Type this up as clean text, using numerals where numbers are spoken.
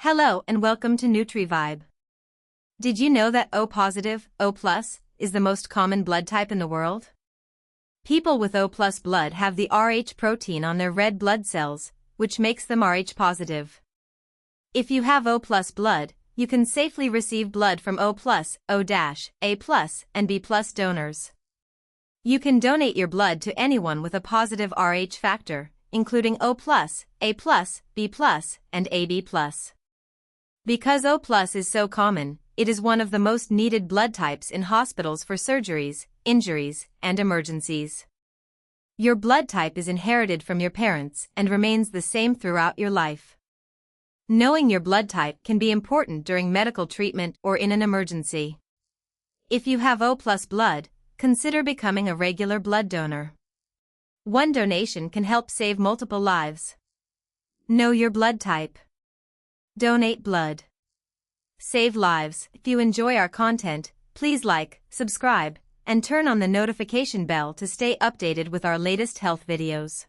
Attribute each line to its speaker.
Speaker 1: Hello and welcome to NutriVibe. Did you know that O positive, O plus, is the most common blood type in the world? People with O plus blood have the Rh protein on their red blood cells, which makes them Rh positive. If you have O plus blood, you can safely receive blood from O plus, O dash, A plus, and B plus donors. You can donate your blood to anyone with a positive Rh factor, including O plus, A plus, B plus, and AB plus. Because O plus is so common, it is one of the most needed blood types in hospitals for surgeries, injuries, and emergencies. Your blood type is inherited from your parents and remains the same throughout your life. Knowing your blood type can be important during medical treatment or in an emergency. If you have O plus blood, consider becoming a regular blood donor. One donation can help save multiple lives. Know your blood type. Donate blood. Save lives. If you enjoy our content, please like, subscribe, and turn on the notification bell to stay updated with our latest health videos.